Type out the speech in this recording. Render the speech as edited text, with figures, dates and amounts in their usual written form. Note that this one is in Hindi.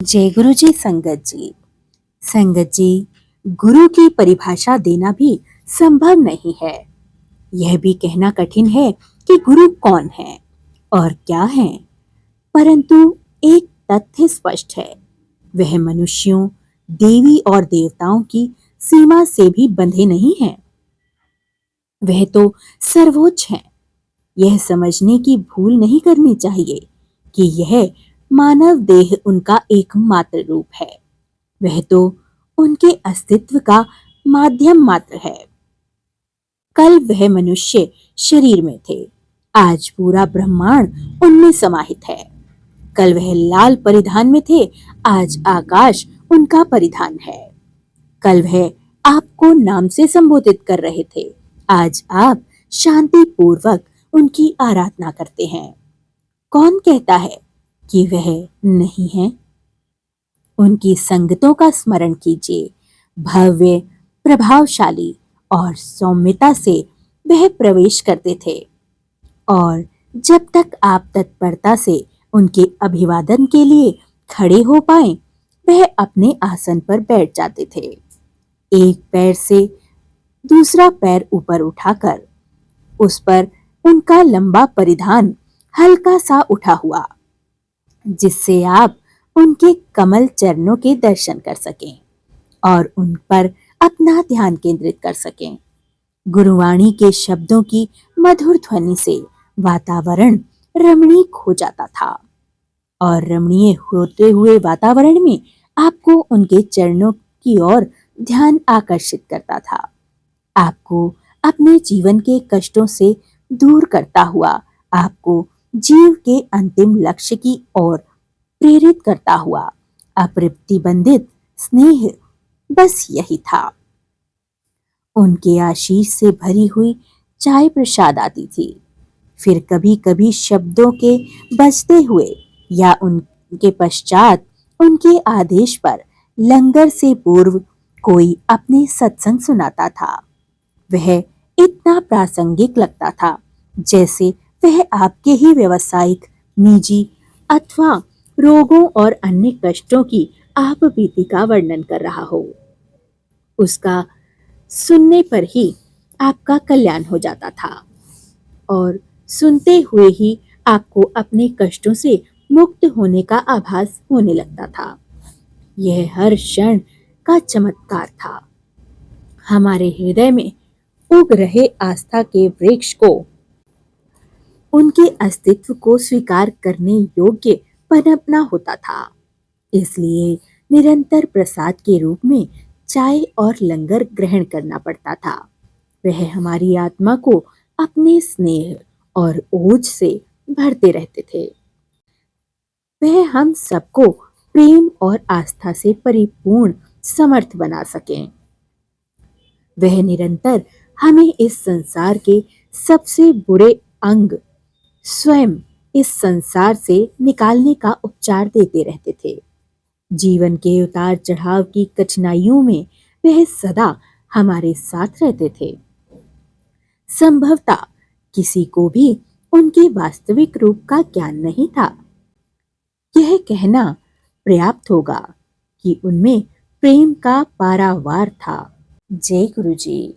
जय गुरु जी। संगत जी, गुरु की परिभाषा देना भी संभव नहीं है। यह भी कहना कठिन है कि गुरु कौन है और क्या है। परंतु एक तथ्य स्पष्ट है, वह मनुष्यों, देवी और देवताओं की सीमा से भी बंधे नहीं हैं। वह तो सर्वोच्च है। यह समझने की भूल नहीं करनी चाहिए कि यह मानव देह उनका एकमात्र रूप है। वह तो उनके अस्तित्व का माध्यम मात्र है। कल वह मनुष्य शरीर में थे, आज पूरा ब्रह्मांड उनमें समाहित है। कल वह लाल परिधान में थे, आज आकाश उनका परिधान है। कल वह आपको नाम से संबोधित कर रहे थे, आज आप शांति पूर्वक उनकी आराधना करते हैं। कौन कहता है कि वह नहीं है? उनकी संगतों का स्मरण कीजिए। भव्य, प्रभावशाली और सौम्यता से वह प्रवेश करते थे और जब तक आप तत्परता से उनके अभिवादन के लिए खड़े हो पाए, वह अपने आसन पर बैठ जाते थे। एक पैर से दूसरा पैर ऊपर उठाकर उस पर उनका लंबा परिधान हल्का सा उठा हुआ, जिससे आप उनके कमल चरणों के दर्शन कर सकें और उन पर अपना ध्यान केंद्रित कर सकें। गुरुवाणी के शब्दों की मधुर ध्वनि से वातावरण रमणीक हो जाता था और रमणीय होते हुए वातावरण में आपको उनके चरणों की ओर ध्यान आकर्षित करता था। आपको अपने जीवन के कष्टों से दूर करता हुआ, आपको जीव के अंतिम लक्ष्य की ओर प्रेरित करता हुआ अप्रतिबंधित स्नेह, बस यही था। उनके आशीष से भरी हुई चाय प्रसाद आती थी। फिर कभी कभी शब्दों के बजते हुए या उनके पश्चात उनके आदेश पर लंगर से पूर्व कोई अपने सत्संग सुनाता था। वह इतना प्रासंगिक लगता था जैसे वह आपके ही व्यवसायिक, निजी अथवा रोगों और अन्य कष्टों की आप बीती का वर्णन कर रहा हो। उसका सुनने पर ही आपका कल्याण हो जाता था और सुनते हुए ही आपको अपने कष्टों से मुक्त होने का आभास होने लगता था। यह हर क्षण का चमत्कार था। हमारे हृदय में उग रहे आस्था के वृक्ष को, उनके अस्तित्व को स्वीकार करने योग्य पनपना होता था। इसलिए निरंतर प्रसाद के रूप में चाय और लंगर ग्रहण करना पड़ता था। वह हमारी आत्मा को अपने स्नेह और ओज से भरते रहते थे। वह हम सबको प्रेम और आस्था से परिपूर्ण समर्थ बना सकें। वह निरंतर हमें इस संसार के सबसे बुरे अंग, स्वयं इस संसार से निकालने का उपचार देते रहते थे। जीवन के उतार चढ़ाव की कठिनाइयों में वह सदा हमारे साथ रहते थे। संभवतः किसी को भी उनके वास्तविक रूप का ज्ञान नहीं था। यह कहना पर्याप्त होगा कि उनमें प्रेम का पारावार था। जय गुरु जी।